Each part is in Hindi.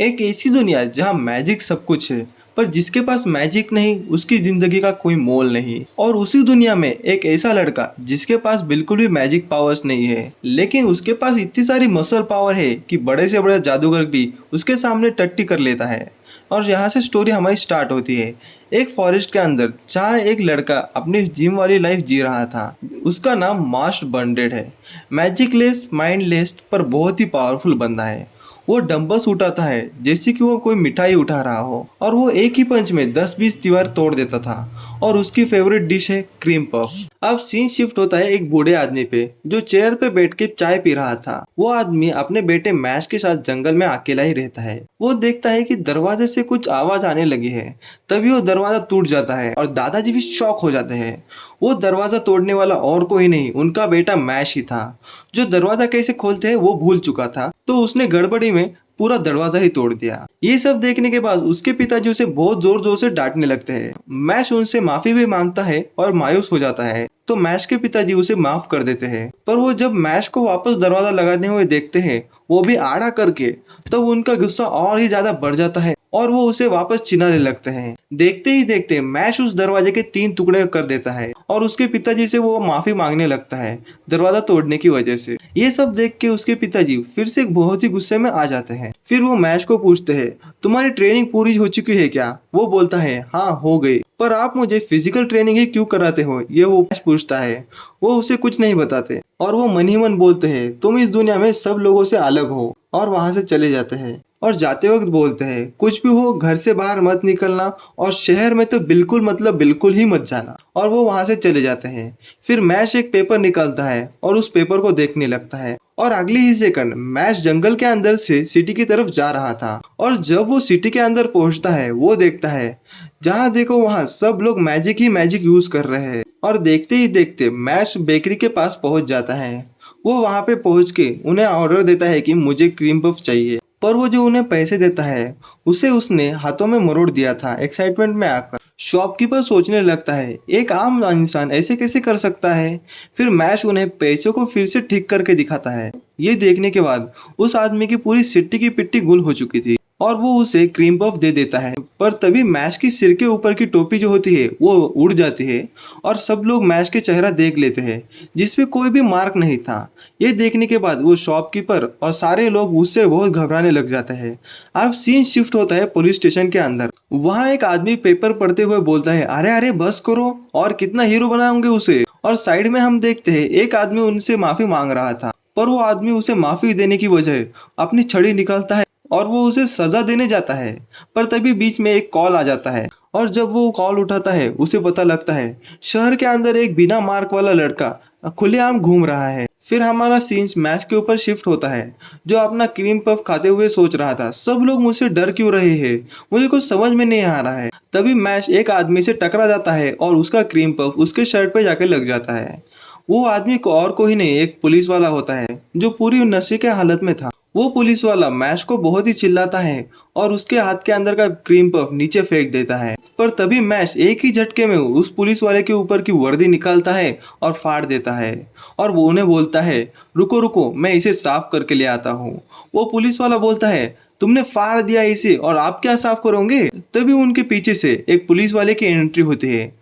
एक ऐसी दुनिया जहाँ मैजिक सब कुछ है, पर जिसके पास मैजिक नहीं उसकी जिंदगी का कोई मोल नहीं। और उसी दुनिया में एक ऐसा लड़का जिसके पास बिल्कुल भी मैजिक पावर्स नहीं है, लेकिन उसके पास इतनी सारी मसल पावर है कि बड़े से बड़ा जादूगर भी उसके सामने टट्टी कर लेता है। और यहाँ से स्टोरी हमारी स्टार्ट होती है एक फॉरेस्ट के अंदर, जहाँ एक लड़का अपनी जिम वाली लाइफ जी रहा था। उसका नाम मास्ट बर्नडेड है। मैजिकलेस, माइंडलेस, पर बहुत ही पावरफुल बंदा है। वो डंबल्स उठाता है जैसे कि वो कोई मिठाई उठा रहा हो, और वो एक ही पंच में 10-20 दीवार तोड़ देता था। और उसकी फेवरेट डिश है क्रीम पफ। अब सीन शिफ्ट होता है एक बूढ़े आदमी पे, जो चेयर पे बैठ के चाय पी रहा था। वो आदमी अपने बेटे मैश के साथ जंगल में अकेला ही रहता है। वो देखता है कि दरवाजे से कुछ आवाज आने लगी है। तभी वो दरवाजा टूट जाता है और दादाजी भी शॉक हो जाते हैं। वो दरवाजा तोड़ने वाला और कोई नहीं, उनका बेटा मैश ही था, जो दरवाजा कैसे खोलते हैं वो भूल चुका था। तो उसने गड़बड़ी में पूरा दरवाजा ही तोड़ दिया। ये सब देखने के बाद उसके पिताजी उसे बहुत जोर जोर से डांटने लगते हैं। मैश उनसे माफी भी मांगता है और मायूस हो जाता है। तो मैश के पिताजी उसे माफ कर देते हैं। पर वो जब मैश को वापस दरवाजा लगाने हुए देखते हैं, वो भी आड़ा करके, तब उनका गुस्सा और ही ज्यादा बढ़ जाता है और वो उसे वापस चिल्लाने लगते हैं। देखते ही देखते मैश उस दरवाजे के 3 टुकड़े कर देता है और उसके पिताजी से वो माफी मांगने लगता है दरवाजा तोड़ने की वजह से। ये सब देख के उसके पिताजी फिर से बहुत ही गुस्से में आ जाते हैं। फिर वो मैश को पूछते हैं, तुम्हारी ट्रेनिंग पूरी हो चुकी है क्या? वो बोलता है, हाँ हो गई, पर आप मुझे फिजिकल ट्रेनिंग ही क्यों कराते हो? ये वो मैश पूछता है। वो उसे कुछ नहीं बताते और वो मन ही मन बोलते हैं, तुम इस दुनिया में सब लोगों से अलग हो, और वहां से चले जाते हैं। और जाते वक्त बोलते हैं, कुछ भी हो घर से बाहर मत निकलना, और शहर में तो बिल्कुल मतलब बिल्कुल ही मत जाना। और वो वहां से चले जाते हैं। फिर मैश एक पेपर निकालता है और उस पेपर को देखने लगता है, और अगले ही सेकंड मैश जंगल के अंदर से सिटी की तरफ जा रहा था। और जब वो सिटी के अंदर पहुंचता है, वो देखता है जहाँ देखो वहाँ सब लोग मैजिक ही मैजिक यूज कर रहे हैं। और देखते ही देखते मैश बेकरी के पास पहुंच जाता है। वो वहां पे पहुंच के उन्हें ऑर्डर देता है कि मुझे क्रीम पफ चाहिए। पर वो जो उन्हें पैसे देता है उसे उसने हाथों में मरोड़ दिया था एक्साइटमेंट में आकर। शॉपकीपर सोचने लगता है, एक आम इंसान ऐसे कैसे कर सकता है? फिर मैश उन्हें पैसों को फिर से ठीक करके दिखाता है। ये देखने के बाद उस आदमी की पूरी सिट्टी की पिट्टी गुल हो चुकी थी और वो उसे क्रीम पफ दे देता है। पर तभी मैश की सिर के ऊपर की टोपी जो होती है वो उड़ जाती है और सब लोग मैश के चेहरा देख लेते हैं, जिसपे कोई भी मार्क नहीं था। ये देखने के बाद वो शॉपकीपर और सारे लोग उससे बहुत घबराने लग जाते हैं। अब सीन शिफ्ट होता है पुलिस स्टेशन के अंदर। वहाँ एक आदमी पेपर पढ़ते हुए बोलता है, अरे अरे बस करो, और कितना हीरो बनाओगे उसे। और साइड में हम देखते हैं एक आदमी उनसे माफी मांग रहा था, पर वो आदमी उसे माफी देने की बजाय अपनी छड़ी निकालता है और वो उसे सजा देने जाता है। पर तभी बीच में एक कॉल आ जाता है, और जब वो कॉल उठाता है उसे पता लगता है शहर के अंदर एक बिना मार्क वाला लड़का खुलेआम घूम रहा है। फिर हमारा सीन मैच के ऊपर शिफ्ट होता है, जो अपना क्रीम पफ खाते हुए सोच रहा था, सब लोग मुझसे डर क्यों रहे हैं, मुझे कुछ समझ में नहीं आ रहा है। तभी मैच एक आदमी से टकरा जाता है और उसका क्रीम पफ उसके शर्ट पे जाके लग जाता है। वो आदमी को और कोई नहीं, एक पुलिस वाला होता है जो पूरी नशे के हालत में था। वो पुलिस वाला मैश को बहुत ही चिल्लाता है और उसके हाथ के अंदर का क्रीम पफ नीचे फेंक देता है। पर तभी मैश एक ही झटके में उस पुलिस वाले के ऊपर की वर्दी निकालता है और फाड़ देता है। और वो उन्हें बोलता है, रुको रुको, मैं इसे साफ करके ले आता हूँ। वो पुलिस वाला बोलता है, तुमने फाड़ दिया इसे और आप क्या साफ करोगे? तभी उनके पीछे से एक पुलिस वाले की एंट्री होती है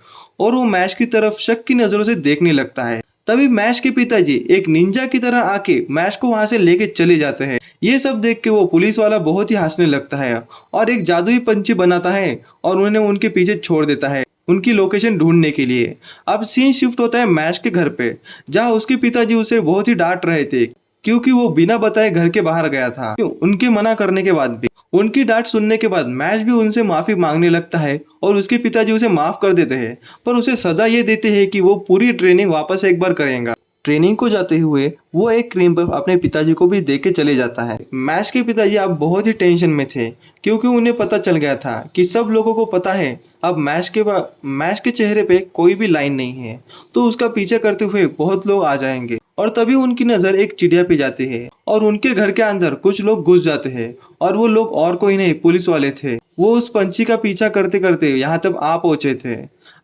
और वो मैश की तरफ शक की नजरों से देखने लगता है। तभी मैश के पिताजी एक निंजा की तरह आके मैश को वहां से लेके चले जाते हैं। ये सब देख के वो पुलिस वाला बहुत ही हंसने लगता है और एक जादुई पंछी बनाता है और उन्हें उनके पीछे छोड़ देता है उनकी लोकेशन ढूंढने के लिए। अब सीन शिफ्ट होता है मैश के घर पे, जहाँ उसके पिताजी उसे बहुत ही डांट रहे थे क्योंकि वो बिना बताए घर के बाहर गया था। उनके मना करने के बाद भी, उनकी डांट सुनने के बाद मैश भी उनसे माफी मांगने लगता है और उसके पिताजी उसे माफ कर देते हैं, पर उसे सजा ये देते हैं कि वो पूरी ट्रेनिंग वापस एक बार करेगा। ट्रेनिंग को जाते हुए वो एक क्रीम पफ अपने पिताजी को भी दे के चले जाता है। मैश के पिताजी अब बहुत ही टेंशन में थे क्योंकि उन्हें पता चल गया था कि सब लोगों को पता है अब मैश के चेहरे पे कोई भी लाइन नहीं है, तो उसका पीछे करते हुए बहुत लोग आ जाएंगे और तभी उनकी नजर एक चिड़िया पे जाती है और उनके घर के अंदर कुछ लोग घुस जाते हैं और वो लोग और कोई नहीं पुलिस वाले थे। वो उस पंछी का पीछा करते करते यहाँ तक आ पहुंचे थे।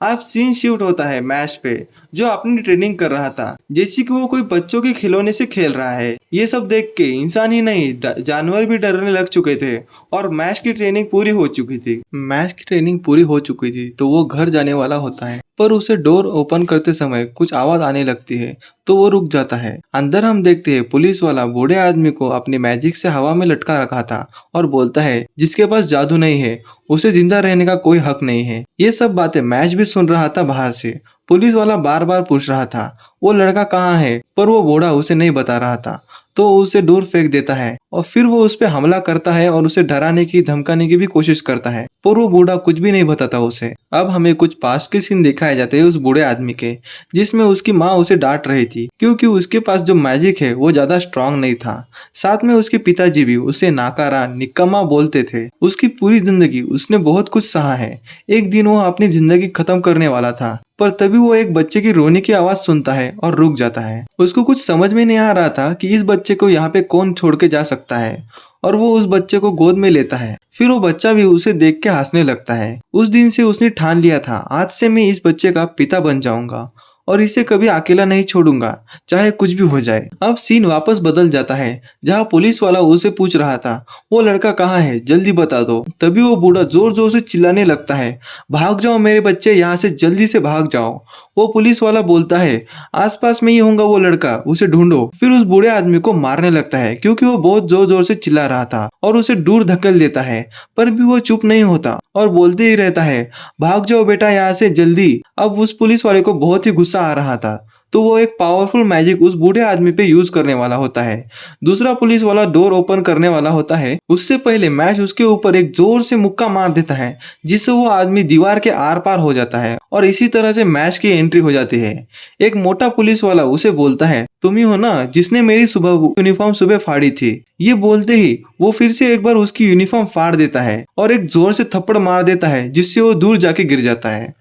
अब सीन शिफ्ट होता है मैश पे, जो अपनी ट्रेनिंग कर रहा था जैसे कि वो कोई बच्चों के खिलौने से खेल रहा है। ये सब देख के इंसान ही नहीं जानवर भी डरने लग चुके थे और मैश की ट्रेनिंग पूरी हो चुकी थी। मैश की ट्रेनिंग पूरी हो चुकी थी तो वो घर जाने वाला होता है, पर उसे डोर ओपन करते समय कुछ आवाज आने लगती है तो वो रुक जाता है। अंदर हम देखते हैं पुलिस वाला बूढ़े आदमी को अपनी मैजिक से हवा में लटका रखा था और बोलता है जिसके पास जादू नहीं है उसे जिंदा रहने का कोई हक नहीं है। ये सब बातें मैच भी सुन रहा था बाहर से। पुलिस वाला बार बार पूछ रहा था वो लड़का कहाँ है, पर वो बूढ़ा उसे नहीं बता रहा था तो उसे दूर फेंक देता है और फिर वो उस पे हमला करता है और उसे डराने की धमकाने की भी कोशिश करता है, पर वो बूढ़ा कुछ भी नहीं बताता उसे। अब हमें कुछ पास के सीन दिखाए जाते हैं उस बूढ़े आदमी के, जिसमें उसकी माँ उसे डांट रही थी क्योंकि उसके पास जो मैजिक है वो ज्यादा स्ट्रांग नहीं था। साथ में उसके पिताजी भी उसे नाकारा निकम्मा बोलते थे। उसकी पूरी जिंदगी उसने बहुत कुछ सहा है। एक दिन वो अपनी जिंदगी खत्म करने वाला था, पर तभी वो एक बच्चे की रोने की आवाज सुनता है और रुक जाता है। उसको कुछ समझ में नहीं आ रहा था कि इस बच्चे को यहाँ पे कौन छोड़ के जा सकता है और वो उस बच्चे को गोद में लेता है। फिर वो बच्चा भी उसे देख के हंसने लगता है। उस दिन से उसने ठान लिया था आज से मैं इस बच्चे का पिता बन जाऊंगा और इसे कभी अकेला नहीं छोड़ूंगा चाहे कुछ भी हो जाए। अब सीन वापस बदल जाता है जहाँ पुलिस वाला उसे पूछ रहा था वो लड़का कहाँ है जल्दी बता दो। तभी वो बूढ़ा जोर जोर से चिल्लाने लगता है भाग जाओ मेरे बच्चे, यहाँ से जल्दी से भाग जाओ। वो पुलिस वाला बोलता है आसपास में ही होगा वो लड़का, उसे ढूंढो। फिर उस बूढ़े आदमी को मारने लगता है क्योंकि वो बहुत जोर जोर से चिल्ला रहा था और उसे दूर धकेल देता है, पर भी वो चुप नहीं होता और बोलते ही रहता है भाग जाओ बेटा यहाँ से जल्दी। अब उस पुलिस वाले को बहुत ही गुस्सा आ रहा था तो वो एक पावरफुल मैजिक उस बूढ़े आदमी पे यूज करने वाला होता है। दूसरा पुलिस वाला डोर ओपन करने वाला होता है, उससे पहले मैच उसके ऊपर एक जोर से मुक्का मार देता है जिससे वो आदमी दीवार के आर पार हो जाता है और इसी तरह से मैच की एंट्री हो जाती है। एक मोटा पुलिस वाला उसे बोलता है तुम ही हो ना जिसने मेरी सुबह यूनिफॉर्म सुबह फाड़ी थी। ये बोलते ही वो फिर से एक बार उसकी यूनिफॉर्म फाड़ देता है और एक जोर से थप्पड़ मार देता है जिससे वो दूर जाके गिर जाता है।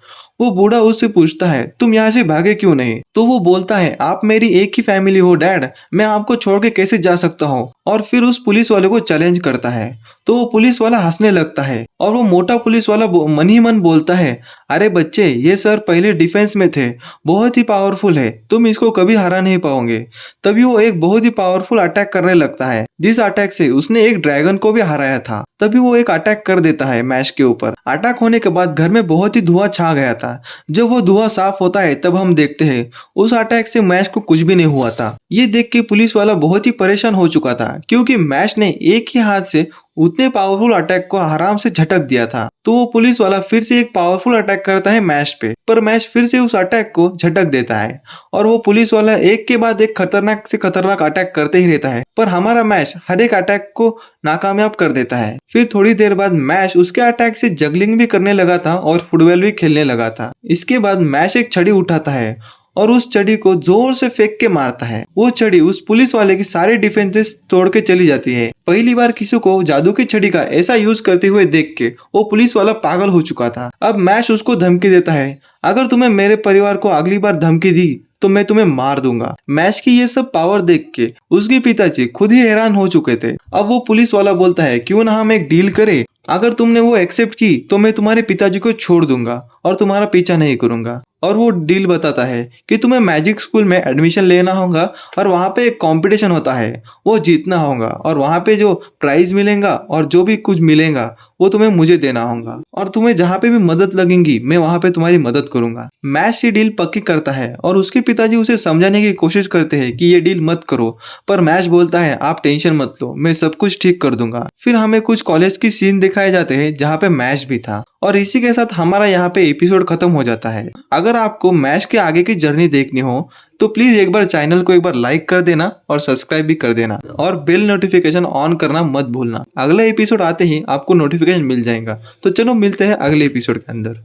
वो बूढ़ा उससे पूछता है तुम यहाँ से भागे क्यों नहीं, तो वो बोलता है आप मेरी एक ही फैमिली हो डैड, मैं आपको छोड़ के कैसे जा सकता हूँ। और फिर उस पुलिस वाले को चैलेंज करता है तो वो पुलिस वाला हंसने लगता है और वो मोटा पुलिस वाला मन ही मन बोलता है अरे बच्चे ये सर पहले डिफेंस में थे, बहुत ही पावरफुल है, तुम इसको कभी हरा नहीं पाओगे। तभी वो एक बहुत ही पावरफुल अटैक करने लगता है जिस अटैक से उसने एक ड्रैगन को भी हराया था। तभी वो एक अटैक कर देता है मैश के ऊपर। अटैक होने के बाद घर में बहुत ही धुआं छा गया था। जब वो धुआं साफ होता है तब हम देखते हैं उस अटैक से मैश को कुछ भी नहीं हुआ था। ये देख के पुलिस वाला बहुत ही परेशान हो चुका था क्योंकि मैश ने एक ही हाथ से उतने पावरफुल अटैक को आराम से झटक दिया था। तो वो पुलिस वाला फिर से एक पावरफुल अटैक करता है मैश पे, पर मैश फिर से उस अटैक को झटक देता है और वो पुलिस वाला एक के बाद एक खतरनाक से खतरनाक अटैक करते ही रहता है, पर हमारा मैश हर एक अटैक को नाकामयाब कर देता है। फिर थोड़ी देर बाद मैश उसके अटैक से जगलिंग भी करने लगा था और फुटबॉल भी खेलने लगा था। इसके बाद मैश एक छड़ी उठाता है और उस छड़ी को जोर से फेंक के मारता है। वो छड़ी उस पुलिस वाले की सारे डिफेंसेस तोड़ के चली जाती है। पहली बार किसी को जादू की छड़ी का ऐसा यूज करते हुए देख के वो पुलिस वाला पागल हो चुका था। अब मैश उसको धमकी देता है अगर तुम्हें मेरे परिवार को अगली बार धमकी दी तो मैं तुम्हें मार दूंगा। मैश की ये सब पावर देख के उसके पिताजी खुद ही हैरान हो चुके थे। अब वो पुलिस वाला बोलता है क्यों ना हम एक डील करें, अगर तुमने वो एक्सेप्ट की तो मैं तुम्हारे पिताजी को छोड़ दूंगा और तुम्हारा पीछा नहीं करूंगा। और वो डील बताता है कि तुम्हें मैजिक स्कूल में एडमिशन लेना होगा और वहाँ पे एक कंपटीशन होता है, वो जीतना होगा और वहाँ पे जो प्राइज मिलेगा और जो भी कुछ मिलेगा वो तुम्हें मुझे देना होगा और तुम्हें जहाँ पे भी मदद लगेगी मैं वहाँ पे तुम्हारी मदद करूंगा। मैश ये डील पक्की करता है और उसके पिताजी उसे समझाने की कोशिश करते हैं कि ये डील मत करो, पर मैश बोलता है आप टेंशन मत लो, मैं सब कुछ ठीक कर दूंगा। फिर हमें कुछ कॉलेज की सीन दिखाए जाते हैं जहाँ पे मैश भी था और इसी के साथ हमारा यहाँ पे एपिसोड खत्म हो जाता है। अगर आपको मैश के आगे की जर्नी देखनी हो तो प्लीज एक बार चैनल को एक बार लाइक कर देना और सब्सक्राइब भी कर देना और बेल नोटिफिकेशन ऑन करना मत भूलना। अगला एपिसोड आते ही आपको नोटिफिकेशन मिल जाएगा। तो चलो मिलते हैं अगले एपिसोड के अंदर।